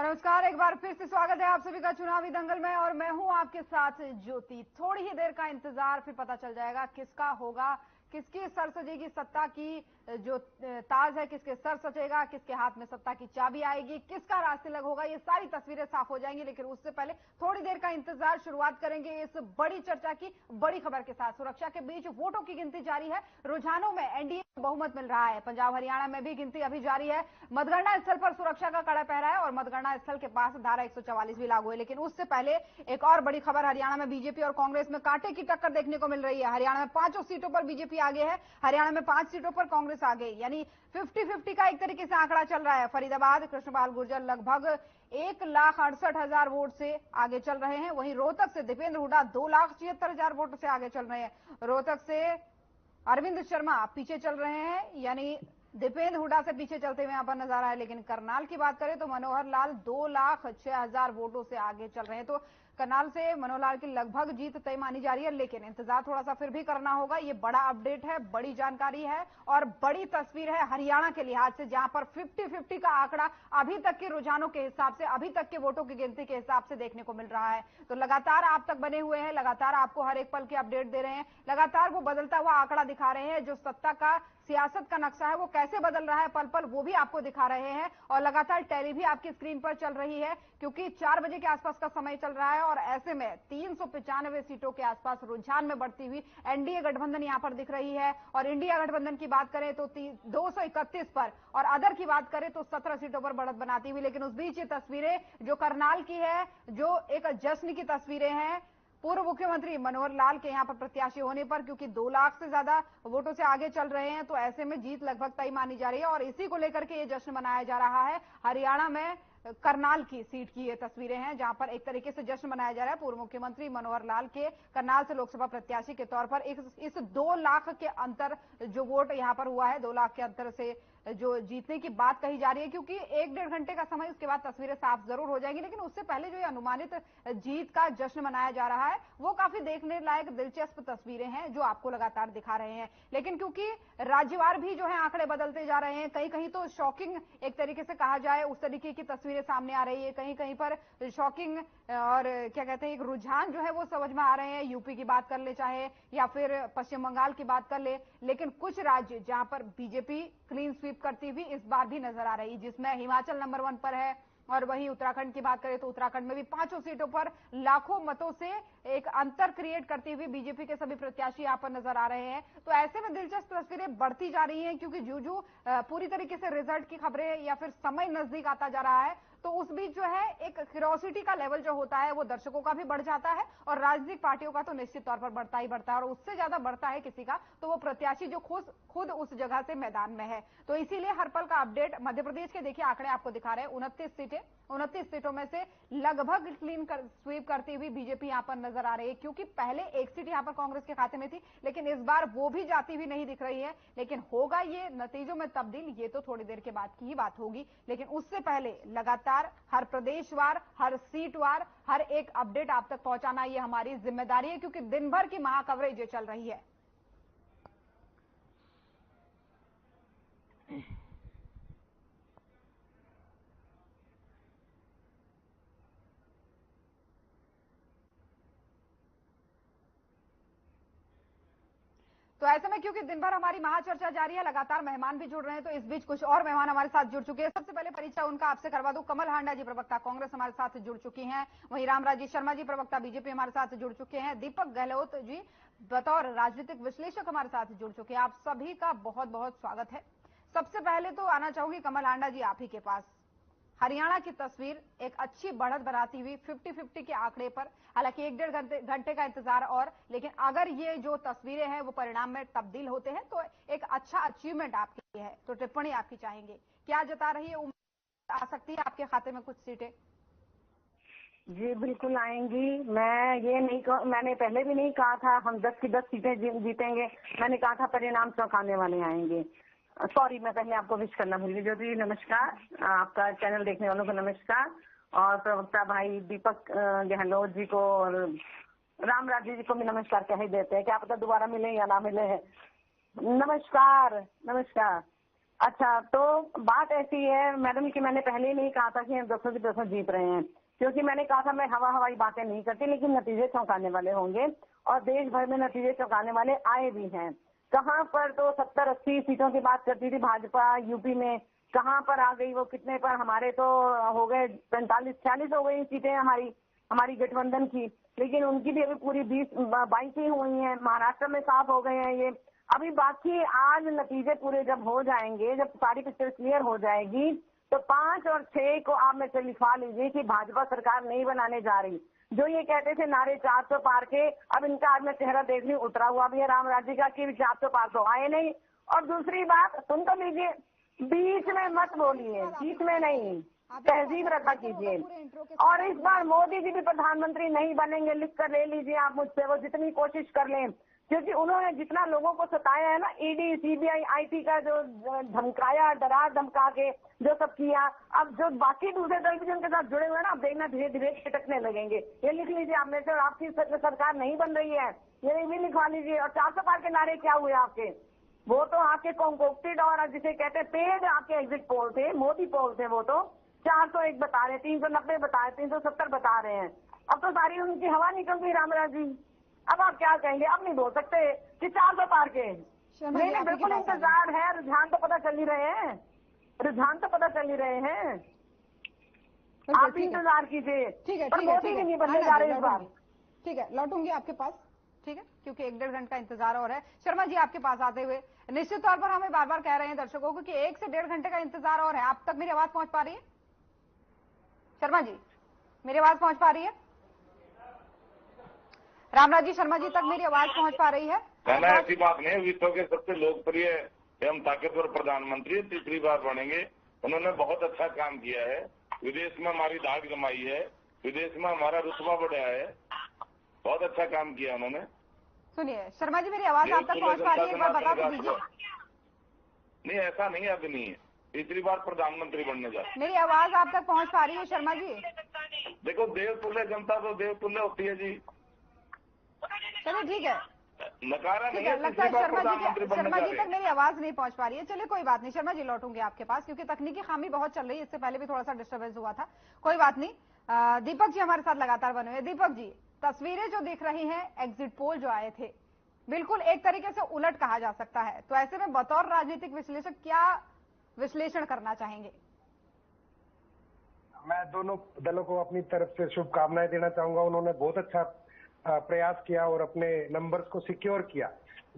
और नमस्कार, एक बार फिर से स्वागत है आप सभी का चुनावी दंगल में। और मैं हूं आपके साथ ज्योति। थोड़ी ही देर का इंतजार, फिर पता चल जाएगा किसका होगा, किसकी सर सजेगी सत्ता की जो ताज है, किसके सर सजेगा, किसके हाथ में सत्ता की चाबी आएगी, किसका रास्ते लग होगा, ये सारी तस्वीरें साफ हो जाएंगी। लेकिन उससे पहले थोड़ी देर का इंतजार, शुरुआत करेंगे इस बड़ी चर्चा की बड़ी खबर के साथ। सुरक्षा के बीच वोटों की गिनती जारी है, रुझानों में एनडीए को बहुमत मिल रहा है। पंजाब हरियाणा में भी गिनती अभी जारी है। मतगणना स्थल पर सुरक्षा का कड़ा पहरा है और मतगणना स्थल के पास धारा 144 भी लागू है। लेकिन उससे पहले एक और बड़ी खबर, हरियाणा में बीजेपी और कांग्रेस में कांटे की टक्कर देखने को मिल रही है। हरियाणा में 5 सीटों पर बीजेपी आगे है, हरियाणा में 5 सीटों पर कांग्रेस आगे, यानी 50-50 का एक तरीके से आंकड़ा चल रहा है। फरीदाबाद कृष्णपाल गुर्जर लगभग 1,68,000 वोट से आगे चल रहे हैं। वहीं रोहतक से दीपेंद्र हुड्डा 2,76,000 वोट से आगे चल रहे हैं। रोहतक से अरविंद शर्मा पीछे चल रहे हैं, यानी दीपेंद्र हुड्डा से पीछे चलते हुए यहां पर नजर आ रहा है। लेकिन करनाल की बात करें तो मनोहर लाल 2,06,000 वोटों से आगे चल रहे हैं। तो करनाल से मनोहर लाल की लगभग जीत तय मानी जा रही है, लेकिन इंतजार थोड़ा सा फिर भी करना होगा। ये बड़ा अपडेट है, बड़ी जानकारी है और बड़ी तस्वीर है हरियाणा के लिहाज से, जहां पर 50-50 का आंकड़ा अभी तक के रुझानों के हिसाब से, अभी तक के वोटों की गिनती के हिसाब से देखने को मिल रहा है। तो लगातार आप तक बने हुए हैं, लगातार आपको हर एक पल की अपडेट दे रहे हैं, लगातार वो बदलता हुआ आंकड़ा दिखा रहे हैं। जो सत्ता का सियासत का नक्शा है वो कैसे बदल रहा है पल पल, वो भी आपको दिखा रहे हैं। और लगातार टैली भी आपकी स्क्रीन पर चल रही है, क्योंकि 4 बजे के आसपास का समय चल रहा है। और ऐसे में 395 सीटों के आसपास रुझान में बढ़ती हुई एनडीए गठबंधन यहां पर दिख रही है। और इंडिया गठबंधन की बात करें तो 231 पर, और अदर की बात करें तो 17 सीटों पर बढ़त बनाती हुई। लेकिन उस बीच ये तस्वीरें जो करनाल की है, जो एक जश्न की तस्वीरें हैं पूर्व मुख्यमंत्री मनोहर लाल के यहां पर प्रत्याशी होने पर, क्योंकि 2 लाख से ज्यादा वोटों से आगे चल रहे हैं, तो ऐसे में जीत लगभग तय मानी जा रही है। और इसी को लेकर के ये जश्न मनाया जा रहा है। हरियाणा में करनाल की सीट की ये तस्वीरें हैं, जहां पर एक तरीके से जश्न मनाया जा रहा है। पूर्व मुख्यमंत्री मनोहर लाल के करनाल से लोकसभा प्रत्याशी के तौर पर इस 2 लाख के अंतर जो वोट यहां पर हुआ है, 2 लाख के अंतर से जो जीतने की बात कही जा रही है, क्योंकि 1-1.5 घंटे का समय, उसके बाद तस्वीरें साफ जरूर हो जाएंगी। लेकिन उससे पहले जो ये अनुमानित जीत का जश्न मनाया जा रहा है, वो काफी देखने लायक दिलचस्प तस्वीरें हैं जो आपको लगातार दिखा रहे हैं। लेकिन क्योंकि राज्यवार भी जो है आंकड़े बदलते जा रहे हैं, कहीं कहीं तो शॉकिंग एक तरीके से कहा जाए उस तरीके की तस्वीरें सामने आ रही है, कहीं कहीं पर शॉकिंग और क्या कहते हैं एक रुझान जो है वो समझ में आ रहे हैं। यूपी की बात कर ले चाहे, या फिर पश्चिम बंगाल की बात कर ले, लेकिन कुछ राज्य जहां पर बीजेपी क्लीन स्वीप करती हुई इस बार भी नजर आ रही, जिसमें हिमाचल नंबर 1 पर है। और वहीं उत्तराखंड की बात करें तो उत्तराखंड में भी 5 सीटों पर लाखों मतों से एक अंतर क्रिएट करती हुई बीजेपी के सभी प्रत्याशी यहां पर नजर आ रहे हैं। तो ऐसे में दिलचस्प तस्वीरें बढ़ती जा रही हैं, क्योंकि जो पूरी तरीके से रिजल्ट की खबरें या फिर समय नजदीक आता जा रहा है, तो उस बीच जो है एक क्यूरियोसिटी का लेवल जो होता है वो दर्शकों का भी बढ़ जाता है, और राजनीतिक पार्टियों का तो निश्चित तौर पर बढ़ता ही बढ़ता है। और उससे ज्यादा बढ़ता है किसी का, तो वो प्रत्याशी जो खुद उस जगह से मैदान में है। तो इसीलिए हर पल का अपडेट। मध्य प्रदेश के देखिए आंकड़े आपको दिखा रहे हैं, 29 सीटों में से लगभग स्वीप करती हुई बीजेपी यहां पर नजर आ रही है, क्योंकि पहले 1 सीट यहां पर कांग्रेस के खाते में थी, लेकिन इस बार वो भी जाती हुई नहीं दिख रही है। लेकिन होगा ये नतीजों में तब्दील, ये तो थोड़ी देर के बाद की ही बात होगी। लेकिन उससे पहले लगातार हर प्रदेशवार, हर सीटवार, हर एक अपडेट आप तक पहुंचाना ये हमारी जिम्मेदारी है, क्योंकि दिन भर की महा कवरेज ये चल रही है। तो ऐसे में क्योंकि दिन भर हमारी महाचर्चा जारी है, लगातार मेहमान भी जुड़ रहे हैं, तो इस बीच कुछ और मेहमान हमारे साथ जुड़ चुके हैं। सबसे पहले परिचय उनका आपसे करवा दूं। कमल हांडा जी, प्रवक्ता कांग्रेस, हमारे साथ जुड़ चुकी हैं। वहीं रामराजी शर्मा जी, प्रवक्ता बीजेपी, हमारे साथ जुड़ चुके हैं। दीपक गहलोत जी बतौर राजनीतिक विश्लेषक हमारे साथ जुड़ चुके हैं। आप सभी का बहुत बहुत स्वागत है। सबसे पहले तो आना चाहूंगी कमल हांडा जी आप ही के पास। हरियाणा की तस्वीर एक अच्छी बढ़त बनाती हुई 50-50 के आंकड़े पर, हालांकि 1-1.5 घंटे का इंतजार और, लेकिन अगर ये जो तस्वीरें हैं वो परिणाम में तब्दील होते हैं तो एक अच्छा अचीवमेंट आपके लिए है। तो टिप्पणी आपकी चाहेंगे, क्या जता रही है, उम्मीद आ सकती है आपके खाते में कुछ सीटें? जी बिल्कुल आएंगी। मैंने पहले भी नहीं कहा था हम 10 की 10 सीटें जीतेंगे। मैंने कहा था परिणाम चौंकाने वाले आएंगे। सॉरी, मैं पहले आपको विश करना भूल गई। ज्योति नमस्कार, आपका चैनल देखने वालों को नमस्कार, और प्रवक्ता भाई दीपक गहलोत जी को और रामराजी जी को भी नमस्कार कह ही देते हैं, क्या पता दोबारा मिले या ना मिले। नमस्कार नमस्कार। अच्छा, तो बात ऐसी है मैडम कि मैंने पहले ही नहीं कहा था कि हम 200% जीत रहे हैं, क्योंकि मैंने कहा था मैं हवाई बातें नहीं करती, लेकिन नतीजे चौंकाने वाले होंगे और देश भर में नतीजे चौंकाने वाले आए भी हैं। कहाँ पर तो 70-80 सीटों की बात करती थी भाजपा यूपी में, कहाँ पर आ गई वो कितने पर, हमारे तो हो गए 45-46 हो गई सीटें हमारी गठबंधन की, लेकिन उनकी भी अभी पूरी 20-22 ही हुई हैं। महाराष्ट्र में साफ हो गए हैं ये। अभी बाकी आज नतीजे पूरे जब हो जाएंगे, जब सारी पिक्चर क्लियर हो जाएगी, तो 5 और 6 को आप में से लिखवा लीजिए कि भाजपा सरकार नहीं बनाने जा रही। जो ये कहते थे नारे 400 पार के, अब इनका आज मैं चेहरा देख रही उतरा हुआ भी है राम राज्य का कि 400 पार तो आए नहीं। और दूसरी बात सुन तो लीजिए, बीच में मत बोलिए, बीच में नहीं, तहजीब रखा कीजिए। और इस बार मोदी जी भी प्रधानमंत्री नहीं बनेंगे, लिख कर ले लीजिए आप मुझसे, वो जितनी कोशिश कर लें, क्योंकि उन्होंने जितना लोगों को सताया है ना, ईडी सीबीआई आईटी का जो धमकाया, डरा धमका के जो सब किया, अब जो बाकी दूसरे दल भी उनके साथ जुड़े हुए हैं ना, अब देखना धीरे धीरे छिटकने लगेंगे। ये लिख लीजिए आप में से, और आपकी सरकार नहीं बन रही है, ये भी लिखवा लीजिए। और 400 पार के नारे क्या हुए आपके, वो तो आपके कॉन्कोक्टेड और जिसे कहते हैं पेड आपके एग्जिट पोल थे, मोदी पोल थे। वो तो 401 बता रहे, 390 बता रहे, 370 बता रहे हैं। अब तो सारी उनकी हवा निकल गई रामराज जी। अब आप क्या कहेंगे, अब नहीं बोल सकते कि 400 पार के। नहीं, बिल्कुल इंतजार है, रुझान तो पता चल ही रहे हैं, रुझान तो पता चल ही रहे हैं। आप भी इंतजार कीजिए। ठीक है, पर मोदी भी नहीं बनने जा रहे इस बार। ठीक है, लौटूंगी आपके पास, ठीक है, क्योंकि 1-1.5 घंटे का इंतजार और है। शर्मा जी आपके पास आते हुए, निश्चित तौर पर हमें बार बार कह रहे हैं दर्शकों को कि 1 से 1.5 घंटे का इंतजार और है। आप तक मेरी आवाज पहुंच पा रही है? शर्मा जी मेरी आवाज पहुंच पा रही है? रामराज जी, शर्मा जी तक मेरी आवाज पहुंच पा रही है? कहना ऐसी बात नहीं है, विश्व के सबसे लोकप्रिय एवं ताकतवर प्रधानमंत्री तीसरी बार बनेंगे। उन्होंने बहुत अच्छा काम किया है, विदेश में हमारी दाद जमाई है, विदेश में हमारा रुतबा बढ़ाया है, बहुत अच्छा काम किया उन्होंने। सुनिए शर्मा जी, मेरी आवाज आप तक पहुंच पा रही है? एक बार बता तो दीजिए। नहीं, ऐसा नहीं है, अभी नहीं है, तीसरी बार प्रधानमंत्री बनने जा रहे। मेरी आवाज आप तक पहुंच पा रही है शर्मा जी? देखो, देवतुल्य जनता तो देवतुल्य होती है जी। चलिए ठीक है, नकारा नहीं है, लगता है शर्मा जी तक मेरी आवाज नहीं पहुंच पा रही है। चलिए कोई बात नहीं शर्मा जी, लौटूंगी आपके पास, क्योंकि तकनीकी खामी बहुत चल रही है, इससे पहले भी थोड़ा सा डिस्टर्बेंस हुआ था। कोई बात नहीं। दीपक जी हमारे साथ लगातार बने हुए। दीपक जी, तस्वीरें जो दिख रही हैं, एग्जिट पोल जो आए थे, बिल्कुल एक तरीके से उलट कहा जा सकता है, तो ऐसे में बतौर राजनीतिक विश्लेषक क्या विश्लेषण करना चाहेंगे? मैं दोनों दलों को अपनी तरफ से शुभकामनाएं देना चाहूंगा। उन्होंने बहुत अच्छा प्रयास किया और अपने नंबर्स को सिक्योर किया,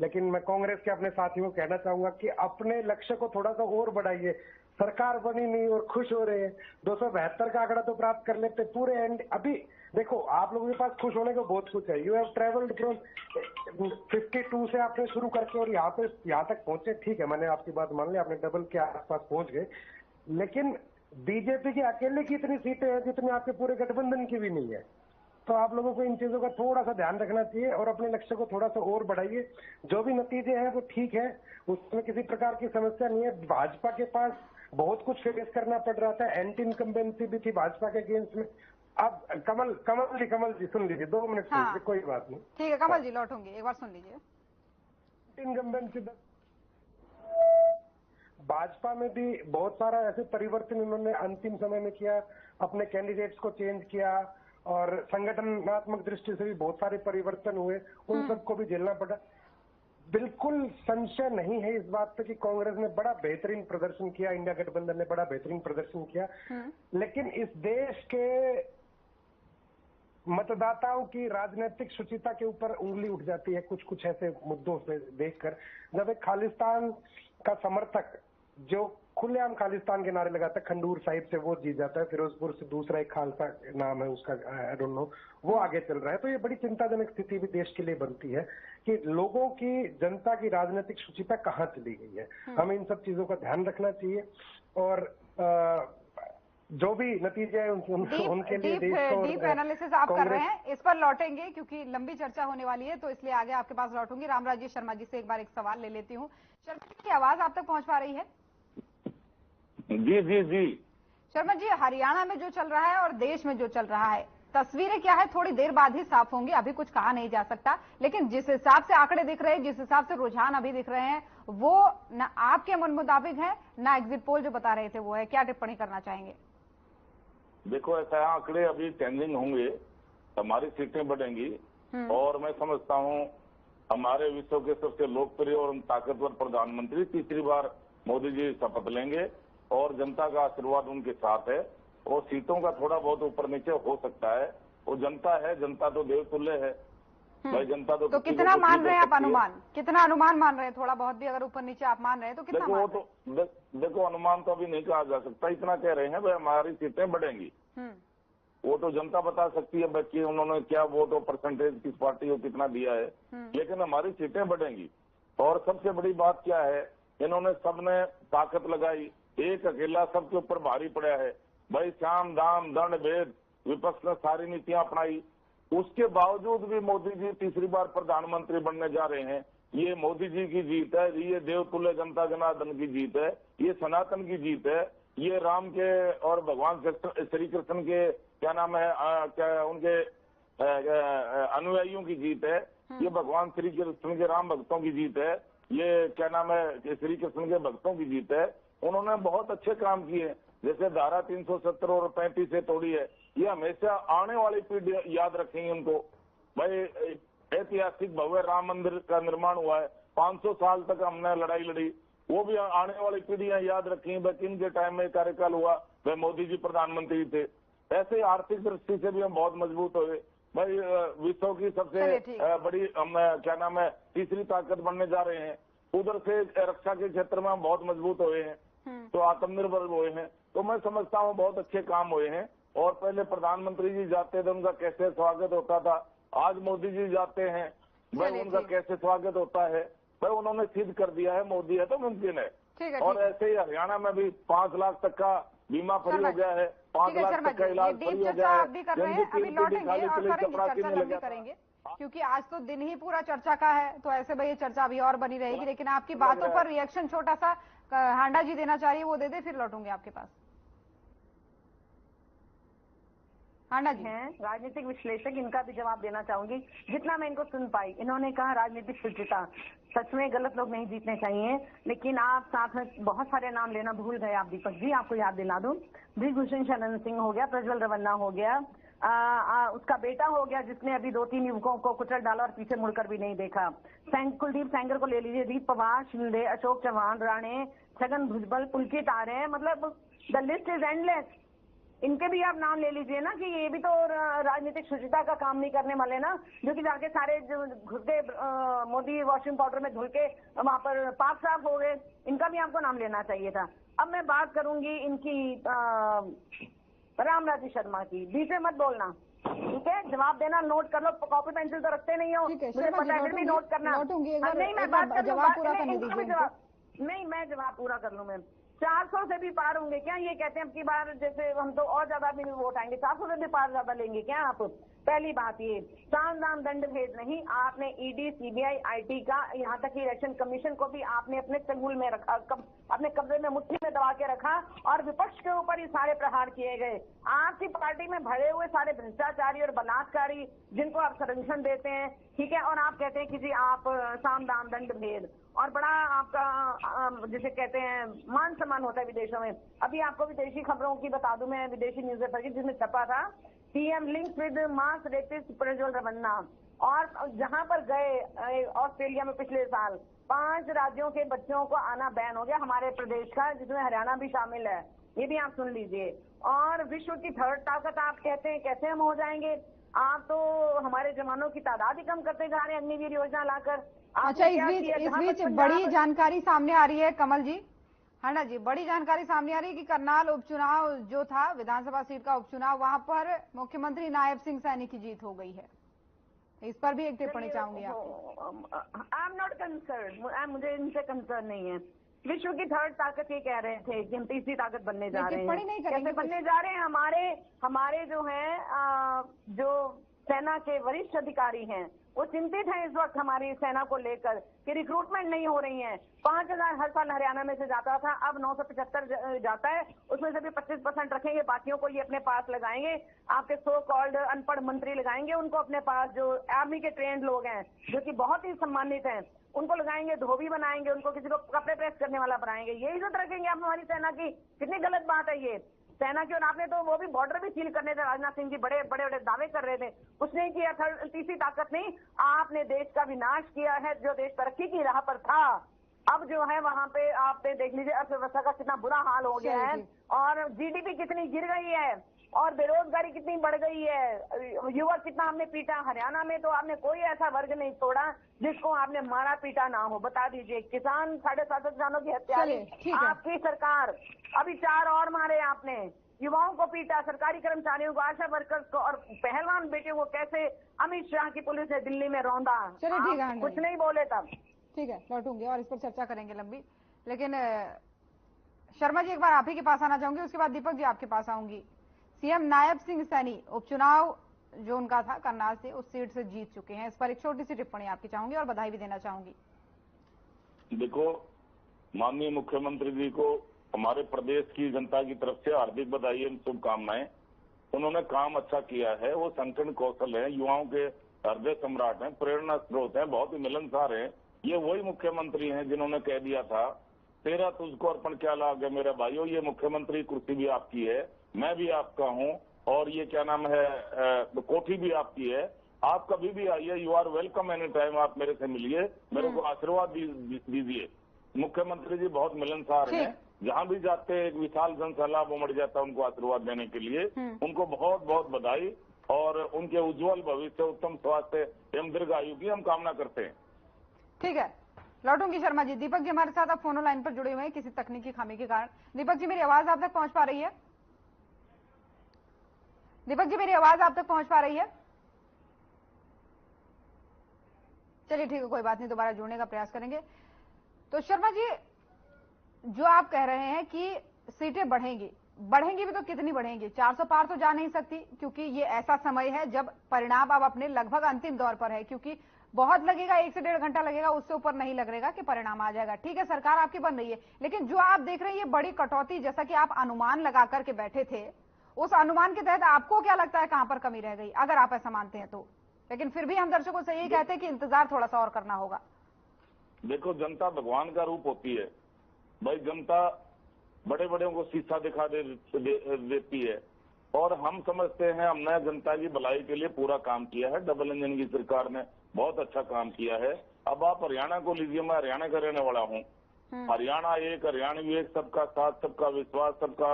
लेकिन मैं कांग्रेस के अपने साथियों को कहना चाहूंगा कि अपने लक्ष्य को थोड़ा सा और बढ़ाइए। सरकार बनी नहीं और खुश हो रहे हैं, 272 का आंकड़ा तो प्राप्त कर लेते पूरे एंड। अभी देखो, आप लोगों के पास खुश होने को बहुत कुछ है। यू हैव ट्रेवल्ड फ्रॉम 52 से आपने शुरू करके और यहाँ तक पहुंचे, ठीक है, मैंने आपकी बात मान ली, आपने डबल के आसपास पहुंच गए, लेकिन बीजेपी की अकेले की इतनी सीटें हैं जितनी आपके पूरे गठबंधन की भी नहीं है। तो आप लोगों को इन चीजों का थोड़ा सा ध्यान रखना चाहिए और अपने लक्ष्य को थोड़ा सा और बढ़ाइए। जो भी नतीजे हैं वो ठीक है, उसमें किसी प्रकार की समस्या नहीं है। भाजपा के पास बहुत कुछ फेस करना पड़ रहा था, एंटी इनकम्बेंसी भी थी भाजपा के अगेंस्ट में। अब कमल जी सुन लीजिए, 2 मिनट सुन लीजिए, कोई बात नहीं। ठीक है कमल जी, लौटूंगी, एक बार सुन लीजिए। इनकम्बेंसी भाजपा में भी बहुत सारा ऐसे परिवर्तन इन्होंने अंतिम समय में किया, अपने कैंडिडेट्स को चेंज किया और संगठनात्मक दृष्टि से भी बहुत सारे परिवर्तन हुए, उन सबको भी झेलना पड़ा। बिल्कुल संशय नहीं है इस बात पे कि कांग्रेस ने बड़ा बेहतरीन प्रदर्शन किया, इंडिया गठबंधन ने बड़ा बेहतरीन प्रदर्शन किया, लेकिन इस देश के मतदाताओं की राजनीतिक शुचिता के ऊपर उंगली उठ जाती है कुछ कुछ ऐसे मुद्दों से देखकर। जब एक खालिस्तान का समर्थक जो खुलेआम खालिस्तान के नारे लगाता है, खंडूर साहिब से वो जीत जाता है, फिरोजपुर से दूसरा एक खालसा नाम है उसका, आई डोंट नो, वो आगे चल रहा है, तो ये बड़ी चिंताजनक स्थिति भी देश के लिए बनती है कि लोगों की, जनता की राजनीतिक शुचिता कहाँ चली गई है। हमें इन सब चीजों का ध्यान रखना चाहिए और जो भी नतीजे हैं उनके लिए डीप एनालिसिस आप कर रहे हैं, इस पर लौटेंगे क्योंकि लंबी चर्चा होने वाली है, तो इसलिए आगे आपके पास लौटूंगी। रामराज शर्मा जी से एक बार एक सवाल ले लेती हूँ। शर्मा जी की आवाज आप तक पहुंच पा रही है? जी जी जी। शर्मा जी, हरियाणा में जो चल रहा है और देश में जो चल रहा है, तस्वीरें क्या है थोड़ी देर बाद ही साफ होंगी, अभी कुछ कहा नहीं जा सकता। लेकिन जिस हिसाब से आंकड़े दिख रहे हैं, जिस हिसाब से रुझान अभी दिख रहे हैं, वो न आपके मन मुताबिक है ना एग्जिट पोल जो बता रहे थे वो है। क्या टिप्पणी करना चाहेंगे? देखो, ऐसा आंकड़े अभी चेंजिंग होंगे, हमारी सीटें बढ़ेंगी और मैं समझता हूं हमारे विश्व के सबसे लोकप्रिय और ताकतवर प्रधानमंत्री तीसरी बार मोदी जी शपथ लेंगे और जनता का आशीर्वाद उनके साथ है और सीटों का थोड़ा बहुत ऊपर नीचे हो सकता है। वो जनता है, जनता तो देवतुल्य है भाई, जनता तो कितना मान रहे हैं आप? अनुमान कितना अनुमान मान रहे हैं? थोड़ा बहुत भी अगर ऊपर नीचे आप मान रहे हैं तो कितना? देखो अनुमान तो अभी नहीं कहा जा सकता, इतना कह रहे हैं भाई हमारी सीटें बढ़ेंगी। वो तो जनता बता सकती है बच्ची उन्होंने क्या वोट और परसेंटेज किस पार्टी को कितना दिया है, लेकिन हमारी सीटें बढ़ेंगी। और सबसे बड़ी बात क्या है, इन्होंने सबने ताकत लगाई, एक अकेला सबके ऊपर भारी पड़ा है भाई। साम दाम दंड भेद विपक्ष ने सारी नीतियां अपनाई, उसके बावजूद भी मोदी जी तीसरी बार प्रधानमंत्री बनने जा रहे हैं। ये मोदी जी की जीत है, ये देवतुल्य जनता जनार्दन की जीत है, ये सनातन की जीत है, ये राम के और भगवान श्री कृष्ण के क्या नाम है क्या उनके अनुयायियों की जीत है, ये भगवान श्री कृष्ण के राम भक्तों की जीत है, ये क्या नाम है श्री कृष्ण के भक्तों की जीत है। उन्होंने बहुत अच्छे काम किए, जैसे धारा 370 और 35 से तोड़ी है। ये हमेशा आने वाली पीढ़ी याद रखेंगे उनको भाई। ऐतिहासिक भव्य राम मंदिर का निर्माण हुआ है, 500 साल तक हमने लड़ाई लड़ी, वो भी आने वाली पीढ़ियां याद रखेंगी भाई किन के टाइम में कार्यकाल हुआ, वह मोदी जी प्रधानमंत्री थे। ऐसे आर्थिक दृष्टि से भी हम बहुत मजबूत हुए भाई। विश्व की सबसे बड़ी हम क्या नाम है तीसरी ताकत बनने जा रहे हैं। उधर से रक्षा के क्षेत्र में हम बहुत मजबूत हुए हैं, तो आत्मनिर्भर हुए हैं। तो मैं समझता हूँ बहुत अच्छे काम हुए हैं। और पहले प्रधानमंत्री जी जाते थे उनका कैसे स्वागत होता था, आज मोदी जी जाते हैं भाई उनका कैसे स्वागत होता है भाई। उन्होंने सिद्ध कर दिया है मोदी है तो मुमकिन है। और ऐसे ही हरियाणा में भी 5 लाख तक का बीमा फ्री हो गया है, 5 लाख तक का इलाज फ्री हो गया है। अभी लौटेंगे और चर्चा लंबी करेंगे क्योंकि आज तो दिन ही पूरा चर्चा का है, तो ऐसे भाई ये चर्चा अभी और बनी रहेगी। लेकिन आपकी बातों पर रिएक्शन छोटा सा हांडा जी देना चाहिए, वो दे दे, फिर लौटूंगे आपके पास। हांडा जी हैं राजनीतिक विश्लेषक, इनका भी जवाब देना चाहूंगी जितना मैं इनको सुन पाई। इन्होंने कहा राजनीतिक शुचिता, सच में गलत लोग नहीं जीतने चाहिए, लेकिन आप साथ में बहुत सारे नाम लेना भूल गए आप दीपक जी। आपको याद दिला दूं, ब्रिजभूषण शरण सिंह हो गया, प्रज्वल रवन्ना हो गया, उसका बेटा हो गया जिसने अभी 2-3 युवकों को कुचल डाला और पीछे मुड़कर भी नहीं देखा। कुलदीप सेंगर को ले लीजिए, दीप पवार, शिंदे, अशोक चौहान, राणे, छगन भुजबल, पुलकित आर्य, मतलब द लिस्ट इज एंडलेस। इनके भी आप नाम ले लीजिए ना कि ये भी तो राजनीतिक शुचिता का काम नहीं करने वाले ना, जो कि जाके सारे घुस गए मोदी वॉशिंग पाउडर में धुल के वहां पर पाक साफ हो गए। इनका भी आपको नाम लेना चाहिए था। अब मैं बात करूंगी इनकी रामराजी शर्मा की। बीच में मत बोलना, ठीक है? जवाब देना नोट कर लो, कॉपी पेंसिल तो रखते नहीं हो, मुझे पता है भी नोट करना। नहीं मैं बात कर जवाब पूरा करने दीजिए। नहीं मैं जवाब पूरा कर लूं। मैं 400 से भी पार होंगे क्या? ये कहते हैं अब की बार जैसे हम तो और ज्यादा भी वोट आएंगे, 400 से भी पार ज्यादा लेंगे क्या आप? पहली बात ये साम दाम दंड भेद नहीं, आपने ईडी, सीबीआई, आईटी का, यहाँ तक कि इलेक्शन कमीशन को भी आपने अपने चंगुल में रखा, अपने कब्जे में मुट्ठी में दबा के रखा और विपक्ष के ऊपर ये सारे प्रहार किए गए। आपकी पार्टी में भरे हुए सारे भ्रष्टाचारी और बलात्कारी जिनको आप संरक्षण देते हैं, ठीक है, और आप कहते हैं कि जी आप साम दाम दंड भेद, और बड़ा आपका जिसे कहते हैं मान सम्मान होता है विदेशों में। अभी आपको विदेशी खबरों की बता दूं मैं, विदेशी न्यूज़पेपर की, जिसमें छपा था PM links with mass rapist Prajwal Revanna, और जहां पर गए ऑस्ट्रेलिया में पिछले साल 5 राज्यों के बच्चों को आना बैन हो गया, हमारे प्रदेश का, जिसमें हरियाणा भी शामिल है। ये भी आप सुन लीजिए। और विश्व की 3rd ताकत आप कहते हैं, कैसे हम हो जाएंगे? आप तो हमारे जवानों की तादाद ही कम करते जा रहे हैं अग्निवीर योजना लाकर। अच्छा, इस बीच बड़ी जानकारी सामने आ रही है कमल जी, हांडा जी, बड़ी जानकारी सामने आ रही है कि करनाल उपचुनाव जो था, विधानसभा सीट का उपचुनाव, वहां पर मुख्यमंत्री नायब सिंह सैनी की जीत हो गई है। इस पर भी एक टिप्पणी चाहूंगी आपकी। आई एम नॉट कंसर्न, मुझे इनसे कंसर्न नहीं है। विश्व की 3rd ताकत ये कह रहे थे कि हम तीसरी ताकत बनने जा रहे हैं। कैसे बनने जा रहे हैं? हमारे जो है जो सेना के वरिष्ठ अधिकारी हैं, वो चिंतित हैं इस वक्त हमारी सेना को लेकर कि रिक्रूटमेंट नहीं हो रही है। 5,000 हर साल हरियाणा में से जाता था, अब 975 जाता है, उसमें से भी 25% रखेंगे, बाकियों को ये अपने पास लगाएंगे। आपके सो कॉल्ड अनपढ़ मंत्री लगाएंगे उनको अपने पास, जो आर्मी के ट्रेंड लोग हैं, जो कि बहुत ही सम्मानित हैं, उनको लगाएंगे, धोबी बनाएंगे, उनको किसी को कपड़े प्रेस करने वाला बनाएंगे। ये इज्जत रखेंगे आप हमारी सेना की? कितनी गलत बात है ये सेना की। और आपने तो वो भी बॉर्डर भी सील करने थे, राजनाथ सिंह जी बड़े बड़े बड़े दावे कर रहे थे, कुछ नहीं किया। तीसरी ताकत नहीं, आपने देश का विनाश किया है। जो देश तरक्की की राह पर था, अब जो है वहां पे आपने देख लीजिए अर्थव्यवस्था का कितना बुरा हाल हो गया है, और जीडीपी कितनी गिर गई है, और बेरोजगारी कितनी बढ़ गई है, युवक कितना हमने पीटा। हरियाणा में तो आपने कोई ऐसा वर्ग नहीं तोड़ा जिसको आपने मारा पीटा ना हो। बता दीजिए, किसान 750 किसानों की हत्या, आपकी सरकार। अभी 4 और मारे आपने, युवाओं को पीटा, सरकारी कर्मचारियों को, आशा वर्कर्स को, और पहलवान बेटियों को कैसे अमित शाह की पुलिस ने दिल्ली में रौंदा। चलिए ठीक है, कुछ नहीं बोले तब। ठीक है, लौटूंगे और इस पर चर्चा करेंगे लंबी। लेकिन शर्मा जी, एक बार आप ही के पास आना चाहूंगी, उसके बाद दीपक जी आपके पास आऊंगी। सीएम नायब सिंह सैनी उपचुनाव जो उनका था करनाल से, उस सीट से जीत चुके हैं। इस पर एक छोटी सी टिप्पणी आपकी चाहूंगी और बधाई भी देना चाहूंगी। देखो, माननीय मुख्यमंत्री जी को हमारे प्रदेश की जनता की तरफ से हार्दिक बधाई एवं शुभकामनाएं। उन्होंने काम अच्छा किया है, वो संगठन कौशल है, युवाओं के हृदय सम्राट हैं, प्रेरणा स्रोत हैं, बहुत ही मिलनसार हैं। ये वही मुख्यमंत्री हैं जिन्होंने कह दिया था, तेरा तुझको अर्पण क्या लागे मेरे भाइयों। ये मुख्यमंत्री कुर्सी भी आपकी है, मैं भी आपका हूं, और ये क्या नाम है, कोठी भी आपकी है। आप कभी भी आइए, you are welcome any time. आप मेरे से मिलिए, मेरे को आशीर्वाद दीजिए। मुख्यमंत्री जी बहुत मिलनसार हैं, जहां भी जाते हैं एक विशाल जन सैलाब उमड़ जाता है उनको आशीर्वाद देने के लिए। उनको बहुत बहुत बधाई, और उनके उज्जवल भविष्य, उत्तम स्वास्थ्य एवं दीर्घायु की हम कामना करते हैं। ठीक है, लौटूंगी शर्मा जी। दीपक जी हमारे साथ अब फोन लाइन पर जुड़े हुए हैं किसी तकनीकी खामी के कारण। दीपक जी, मेरी आवाज आप तक पहुंच पा रही है? दीपक जी, मेरी आवाज आप तक पहुंच पा रही है? चलिए ठीक है, कोई बात नहीं, दोबारा जुड़ने का प्रयास करेंगे। तो शर्मा जी, जो आप कह रहे हैं कि सीटें बढ़ेंगी भी, तो कितनी बढ़ेंगी? 400 पार तो जा नहीं सकती, क्योंकि ये ऐसा समय है जब परिणाम अब अपने लगभग अंतिम दौर पर है, क्योंकि बहुत लगेगा, 1 से 1.5 घंटा लगेगा, उससे ऊपर नहीं लगेगा कि परिणाम आ जाएगा। ठीक है, सरकार आपकी बन रही है, लेकिन जो आप देख रहे हैं ये बड़ी कटौती, जैसा कि आप अनुमान लगा करके बैठे थे, उस अनुमान के तहत आपको क्या लगता है कहां पर कमी रह गई, अगर आप ऐसा मानते हैं तो? लेकिन फिर भी हम दर्शकों से यही कहते हैं कि इंतजार थोड़ा सा और करना होगा। देखो, जनता भगवान का रूप होती है भाई। जनता बड़े बड़े को शीशा दिखा देती है, और हम समझते हैं हमने जनता की भलाई के लिए पूरा काम किया है। डबल इंजन की सरकार ने बहुत अच्छा काम किया है। अब आप हरियाणा को लीजिए, मैं हरियाणा का रहने वाला हूँ। हरियाणा एक, हरियाणवी एक, सबका साथ, सबका विश्वास, सबका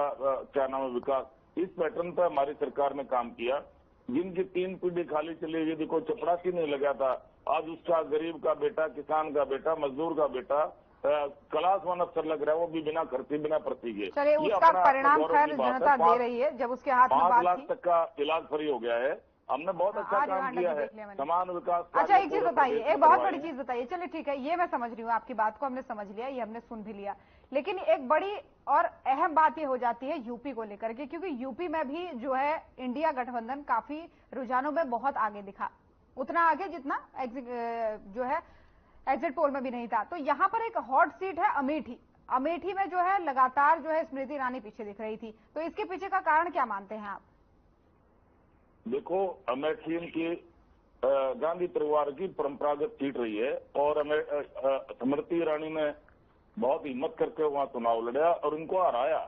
क्या नाम है, विकास। इस पैटर्न पर हमारी सरकार ने काम किया। जिनकी 3 पीढ़ी खाली चली गई, देखो चपरासी नहीं लगा था, आज उसका गरीब का बेटा, किसान का बेटा, मजदूर का बेटा क्लास 1 अफसर लग रहा है, वो भी बिना खर्चे बिना पर्ची के। चलिए, उसका परिणाम खैर जनता दे रही है, जब उसके हाथ में 5 लाख तक का इलाज फ्री हो गया है। हमने बहुत अच्छा काम किया है, समान विकास। अच्छा, एक चीज बताइए, एक बहुत बड़ी चीज बताइए। चलिए ठीक है, ये मैं समझ रही हूँ, आपकी बात को हमने समझ लिया, ये हमने सुन भी लिया, लेकिन एक बड़ी और अहम बात ये हो जाती है यूपी को लेकर के, क्योंकि यूपी में भी जो है इंडिया गठबंधन काफी रुझानों में बहुत आगे दिखा, उतना आगे जितना जो है एग्जिट पोल में भी नहीं था। तो यहाँ पर एक हॉट सीट है अमेठी। अमेठी में जो है लगातार जो है स्मृति ईरानी पीछे दिख रही थी, तो इसके पीछे का कारण क्या मानते हैं आप? देखो, अमेठी की गांधी परिवार की परंपरागत सीट रही है, और स्मृति ईरानी ने बहुत हिम्मत करके वहां चुनाव लड़ा और उनको हराया।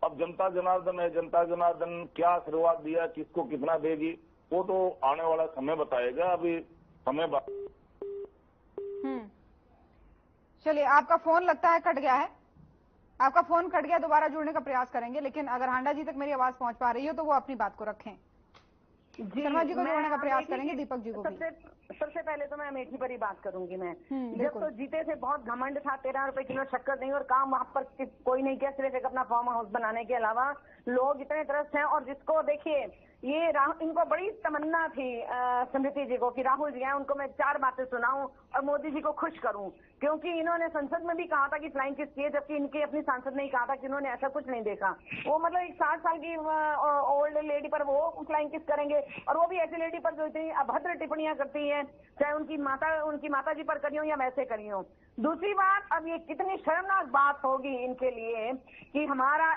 अब जनता जनार्दन है, जनता जनार्दन क्या आशीर्वाद दिया, किसको कितना देगी, वो तो आने वाला समय बताएगा। अभी समय चलिए, आपका फोन लगता है कट गया है, आपका फोन कट गया, दोबारा जुड़ने का प्रयास करेंगे, लेकिन अगर हांडा जी तक मेरी आवाज पहुंच पा रही हो तो वो अपनी बात को रखें। शर्मा जी को जोड़ने का प्रयास करेंगे, दीपक जी को भी। सबसे पहले तो मैं अमेठी पर ही बात करूंगी मैं। जब बिल्कुल। तो जीते थे बहुत घमंड था, 13 रुपए किलो शक्कर नहीं और काम वहां पर कोई नहीं किया, सिर्फ एक अपना फार्म हाउस बनाने के अलावा। लोग इतने त्रस्त हैं और जिसको देखिए ये इनको बड़ी तमन्ना थी स्मृति जी को कि राहुल जी आए, उनको मैं 4 बातें सुनाऊं और मोदी जी को खुश करूं, क्योंकि इन्होंने संसद में भी कहा था कि फ्लाइंग किस किए, जबकि इनकी अपनी सांसद ने ही कहा था कि इन्होंने ऐसा कुछ नहीं देखा। वो मतलब एक 60 साल की ओल्ड लेडी पर वो फ्लाइंग किस करेंगे, और वो भी ऐसी लेडी पर जो इतनी अभद्र टिप्पणियां करती है, चाहे उनकी माता जी पर करी हो या वैसे करी हो। दूसरी बात, अब ये कितनी शर्मनाक बात होगी इनके लिए कि हमारा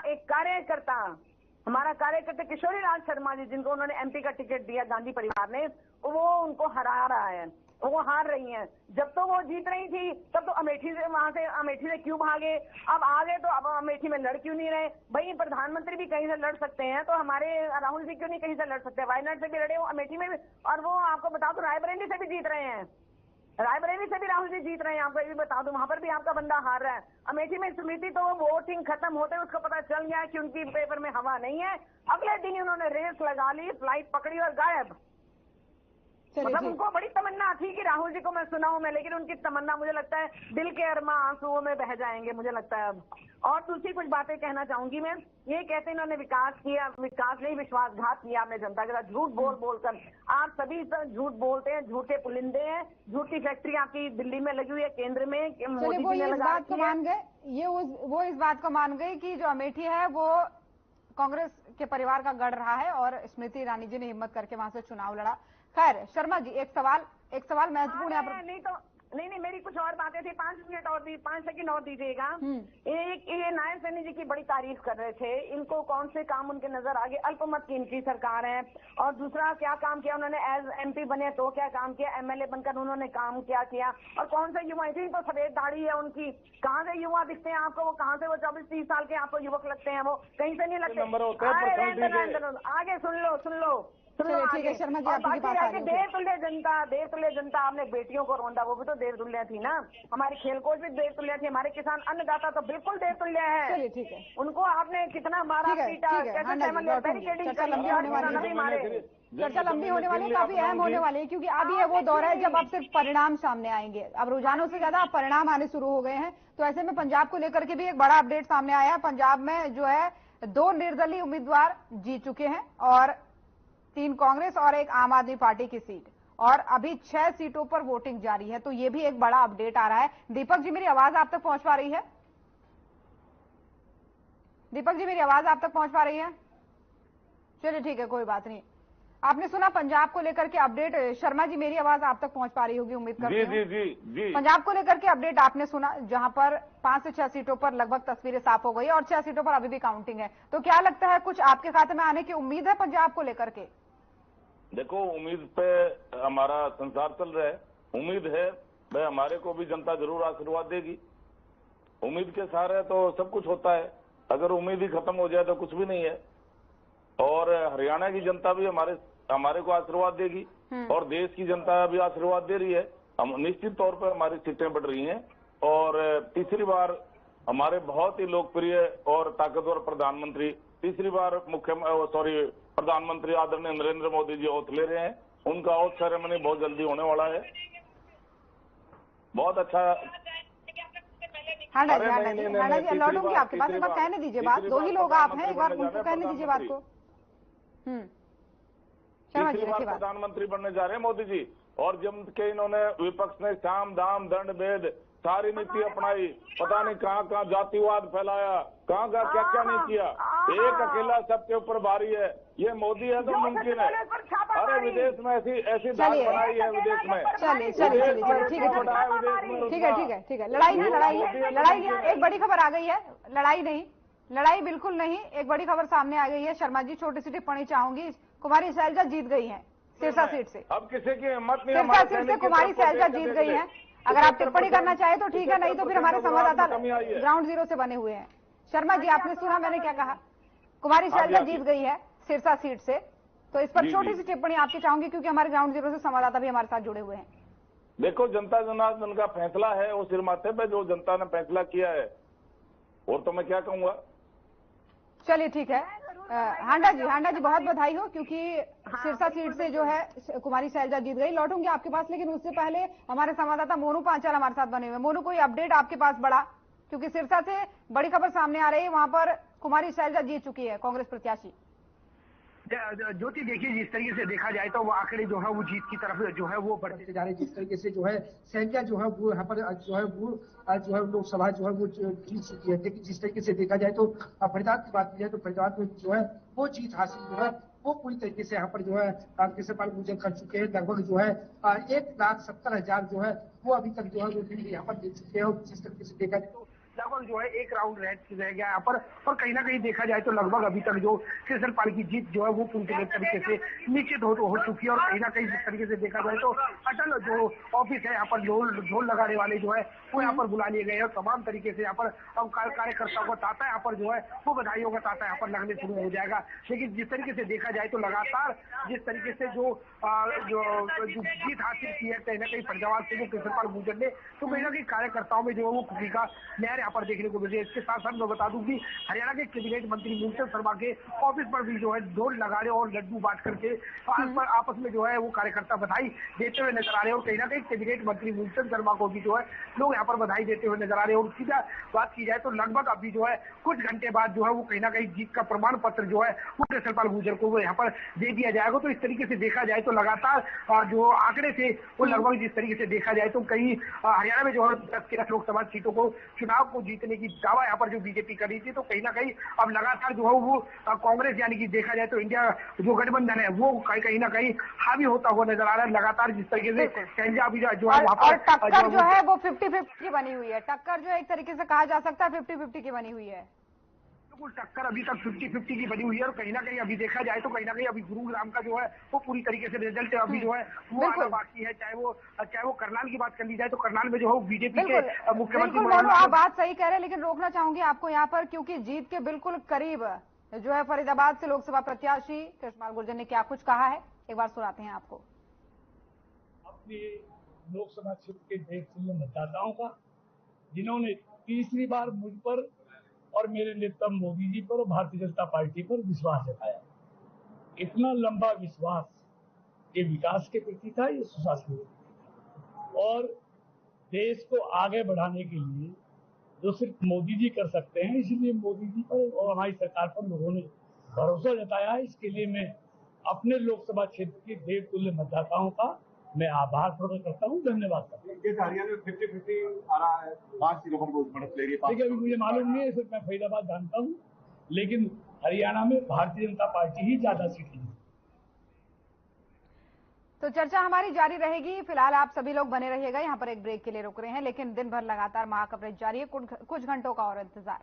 कार्यकर्ता किशोरी लाल शर्मा जी, जिनको उन्होंने एमपी का टिकट दिया गांधी परिवार ने, वो उनको हरा रहा है, वो हार रही हैं। जब तो वो जीत रही थी तब तो अमेठी से क्यों भागे, अब आगे तो अब अमेठी में लड़ क्यों नहीं रहे? भाई प्रधानमंत्री भी कहीं से लड़ सकते हैं, तो हमारे राहुल जी क्यों नहीं कहीं से लड़ सकते? वायनाड से भी लड़े हो, अमेठी में भी, और वो आपको बता दो रायबरेली से भी जीत रहे हैं, रायबरेली से भी राहुल जी जीत रहे हैं। आपको ये भी बता दूं, वहां पर भी आपका बंदा हार रहा है। अमेठी में स्मृति तो वोटिंग खत्म होते उसको पता चल गया कि उनकी पेपर में हवा नहीं है, अगले दिन ही उन्होंने रेस लगा ली, फ्लाइट पकड़ी और गायब। मतलब उनको बड़ी तमन्ना थी कि राहुल जी को मैं सुनाऊं मैं, लेकिन उनकी तमन्ना मुझे लगता है दिल के अरमा आंसुओं में बह जाएंगे मुझे लगता है अब। और दूसरी कुछ बातें कहना चाहूंगी मैं, ये कहते हैं इन्होंने विकास किया, विकास नहीं विश्वासघात किया आपने जनता के साथ, झूठ बोलकर। आप सभी सब झूठ बोलते हैं, झूठे पुलिंदे हैं, झूठी फैक्ट्री आपकी दिल्ली में लगी हुई है, केंद्र में मोदी जी ने लगा बात को मान गए, वो इस बात को मान गए कि जो अमेठी है वो कांग्रेस के परिवार का गढ़ रहा है और स्मृति ईरानी जी ने हिम्मत करके वहां से चुनाव लड़ा। खैर शर्मा जी, एक सवाल महत्वपूर्ण है। नहीं मेरी कुछ और बातें थी, 5 सेकंड और दीजिएगा। एक ये नायब सैनी जी की बड़ी तारीफ कर रहे थे, इनको कौन से काम उनके नजर आगे? अल्पमत की इनकी सरकार है, और दूसरा क्या काम किया उन्होंने? एज एमपी बने तो क्या काम किया, एमएलए बनकर उन्होंने काम क्या किया? और कौन से युवा, इतनी तो सफेद दाढ़ी है उनकी, कहाँ से युवा दिखते हैं आपको? वो कहाँ से वो 24-30 साल के आपको युवक लगते हैं? वो कहीं से नहीं लगते। आगे सुन लो। चलिए ठीक है शर्मा जी, आपकी बात आ रही है। देव तुल्य जनता, आपने बेटियों को रोंदा, वो भी तो देव तुल्य थी ना। हमारी खेल कोच भी देव तुल्य थी, हमारे किसान अन्नदाता तो बिल्कुल देव तुल्य है। चलिए ठीक है, उनको आपने कितना मारा पीटा, चर्चा लंबी होने वाली है, काफी अहम होने वाली है, क्योंकि अब ये वो दौर है जब अब सिर्फ परिणाम सामने आएंगे। अब रुझानों से ज्यादा परिणाम आने शुरू हो गए हैं। तो ऐसे में पंजाब को लेकर के भी एक बड़ा अपडेट सामने आया। पंजाब में जो है 2 निर्दलीय उम्मीदवार जीत चुके हैं और 3 कांग्रेस और 1 आम आदमी पार्टी की सीट, और अभी 6 सीटों पर वोटिंग जारी है। तो ये भी एक बड़ा अपडेट आ रहा है। दीपक जी, मेरी आवाज आप तक पहुंच पा रही है? दीपक जी, मेरी आवाज आप तक पहुंच पा रही है? चलिए ठीक है, कोई बात नहीं। आपने सुना पंजाब को लेकर के अपडेट। शर्मा जी, मेरी आवाज आप तक पहुंच पा रही होगी उम्मीद करती हूं। जी। पंजाब को लेकर के अपडेट आपने सुना, जहां पर 5 से 6 सीटों पर लगभग तस्वीरें साफ हो गई और 6 सीटों पर अभी भी काउंटिंग है। तो क्या लगता है, कुछ आपके खाते में आने की उम्मीद है पंजाब को लेकर के? देखो, उम्मीद पे हमारा संसार चल रहा है। उम्मीद है भाई, हमारे को भी जनता जरूर आशीर्वाद देगी। उम्मीद के सहारे तो सब कुछ होता है, अगर उम्मीद ही खत्म हो जाए तो कुछ भी नहीं है। और हरियाणा की जनता भी हमारे को आशीर्वाद देगी और देश की जनता भी आशीर्वाद दे रही है। हम निश्चित तौर पर हमारी सीटें बढ़ रही हैं और तीसरी बार हमारे बहुत ही लोकप्रिय और ताकतवर प्रधानमंत्री, तीसरी बार प्रधानमंत्री आदरणीय नरेंद्र मोदी जी ओथ ले रहे हैं। उनका ओथ सेरेमनी बहुत जल्दी होने वाला है। बहुत अच्छा। हाँ जी, लौटूंगी आपके पास, एक बार कहने दीजिए बात। 2 ही लोग आप हैं, एक बार उनको कहने दीजिए बात को। तीसरी बार प्रधानमंत्री बनने जा रहे हैं मोदी जी, और जम के इन्होंने विपक्ष ने साम दाम दंड भेद सारी नीति अपनाई, पता नहीं कहाँ जातिवाद फैलाया, कहाँ क्या नहीं किया। एक अकेला सबके ऊपर भारी है, ये मोदी है तो मुमकिन है। अरे विदेश में ऐसी दाल बनाई है विदेश में। चलिए ठीक है। लड़ाई एक बड़ी खबर आ गई है। लड़ाई बिल्कुल नहीं, एक बड़ी खबर सामने आ गई है। शर्मा जी, छोटी सी टिप्पणी चाहूंगी। कुमारी शैलजा जीत गई है सिरसा सीट से। अब किसी की हिम्मत नहीं। सिरसा सीट से कुमारी शैलजा जीत गई है। अगर आप टिप्पणी करना चाहे तो ठीक है, नहीं तो फिर हमारे संवाददाता ग्राउंड जीरो से बने हुए हैं। शर्मा जी, आपने सुना मैंने क्या कहा? कुमारी शैलजा जीत गई है सिरसा सीट से। तो इस पर छोटी सी टिप्पणी आपकी चाहूंगी, क्योंकि हमारे ग्राउंड जीरो से संवाददाता भी हमारे साथ जुड़े हुए हैं। देखो, जनता जनार्दन का फैसला है, वो सिर माथे पे जो जनता ने फैसला किया है, और तो मैं क्या कहूंगा। चलिए ठीक है, हांडा जी बहुत बधाई हो, क्योंकि सिरसा सीट से जो है कुमारी शैलजा जीत गई। लौटूंगी आपके पास, लेकिन उससे पहले हमारे संवाददाता मोनू पांचाल हमारे साथ बने हुए। मोनू, कोई अपडेट आपके पास बड़ा, क्योंकि सिरसा से बड़ी खबर सामने आ रही है, वहां पर कुमारी शैलजा जीत चुकी है कांग्रेस प्रत्याशी। ज्योति, देखिए जिस तरीके से देखा जाए तो वो आंकड़े जो है वो जीत की तरफ जो है वो बढ़ते जा रहे हैं। जिस तरीके से जो है शैलजा जो है वो यहाँ पर जो है लोकसभा जो है वो जीत चुकी है। लेकिन जिस तरीके से देखा जाए तो फरीदाबाद की बात की जाए तो फरीदाबाद में जो है वो जीत हासिल जो है वो पूरी तरीके से यहाँ पर जो है कृष्णपाल गुर्जर कर चुके हैं। लगभग जो है 1,70,000 जो है वो अभी तक जो है वो यहाँ पर दे चुके हैं। और जिस तरीके से देखा जाए तो लगभग जो है एक राउंड रह गया यहाँ पर, और कहीं ना कहीं देखा जाए तो लगभग अभी तक जो कृष्णपाल की जीत जो है वो पूरी तरीके से निश्चित हो चुकी है। और कहीं ना कहीं जिस तरीके से देखा जाए तो अटल जो ऑफिस है यहाँ पर ढोल लगाने वाले जो है वो यहाँ पर बुला लिए गए हैं। और तमाम तरीके से यहाँ पर कार्यकर्ताओं का तांता यहाँ पर जो है वो बधाइयों का तांता यहाँ पर लगने शुरू हो जाएगा। लेकिन जिस तरीके से देखा जाए तो लगातार जिस तरीके से जो जीत हासिल की है कहीं ना कहीं फरीदाबाद से जो कृष्णपाल गुर्जर ने, तो कहीं ना कहीं कार्यकर्ताओं में जो है वो खुशी का लहर यहाँ पर देखने को मिली है। इसके साथ साथ मैं बता दूं कि हरियाणा के कैबिनेट मंत्री मूलचंद शर्मा के ऑफिस पर भी जो है ढोल लगाने और लड्डू बांट करके आपस में जो है वो कार्यकर्ता बधाई देते हुए नजर आ रहे हैं। और कहीं ना कहीं कैबिनेट मंत्री मूलचंद शर्मा को भी जो है लोग यहाँ पर बधाई देते हुए नजर आ रहे हैं। और सीधा बात की जाए तो लगभग अभी जो है कुछ घंटे बाद जो है वो कहीं ना कहीं जीत का प्रमाण पत्र जो है वो कृष्णपाल गुर्जर को वो यहाँ पर दे दिया जाएगा। तो इस तरीके से देखा जाए तो लगातार जो आंकड़े थे वो लगभग जिस तरीके से देखा जाए तो कहीं हरियाणा में जो है 10 लोकसभा सीटों को चुनाव को जीतने की दावा यहाँ पर जो बीजेपी कर रही थी, तो कहीं ना कहीं अब लगातार जो है वो कांग्रेस यानी कि देखा जाए तो इंडिया जो गठबंधन है वो कहीं ना कहीं हावी होता हुआ नजर आ रहा है। लगातार जिस तरीके से शैलजा अभी जो है वहां पर टक्कर जो है वो 50-50 की बनी हुई है। टक्कर जो एक तरीके से कहा जा सकता है 50-50 की बनी हुई है। बिल्कुल टक्कर अभी तक 50-50 की बनी हुई है। और कहीं ना कहीं अभी देखा जाए तो कहीं ना कहीं अभी गुरुग्राम का जो है वो पूरी तरीके से रिजल्ट अभी जो है वो आना बाकी है। चाहे वो करनाल की बात कर ली जाए तो करनाल में जो है बीजेपी के मुख्यमंत्री। आप बात सही कह रहे हैं, लेकिन रोकना चाहूंगी आपको यहाँ पर, क्योंकि जीत के बिल्कुल करीब जो है फरीदाबाद से लोकसभा प्रत्याशी कृष्णपाल गुर्जर ने क्या कुछ कहा है, एक बार सुनाते हैं आपको। अपने लोकसभा क्षेत्र के देशप्रिय मतदाताओं का, जिन्होंने तीसरी बार मुझ पर और मेरे नेता मोदी जी पर और भारतीय जनता पार्टी पर विश्वास जताया। इतना लंबा विश्वास ये विकास के प्रति था, ये सुशासन के प्रति था। और देश को आगे बढ़ाने के लिए जो सिर्फ मोदी जी कर सकते हैं, इसलिए मोदी जी पर और हमारी सरकार पर लोगों ने भरोसा जताया है। इसके लिए मैं अपने लोकसभा क्षेत्र के देवतुल्य मतदाताओं का मैं आभार प्रकट करता हूँ, धन्यवाद करता हूँ। हरियाणा में 50-50 आ रहा है, 5 सीटों पर बढ़त ले रही है। देखिए अभी मुझे मालूम नहीं है, सिर्फ मैं फरीदाबाद जानता हूँ, लेकिन हरियाणा में भारतीय जनता पार्टी ही ज्यादा सीट है। तो चर्चा हमारी जारी रहेगी। फिलहाल आप सभी लोग बने रहिएगा, यहाँ पर एक ब्रेक के लिए रुक रहे हैं, लेकिन दिन भर लगातार महाकवरेज जारी है, कुछ घंटों का और इंतजार।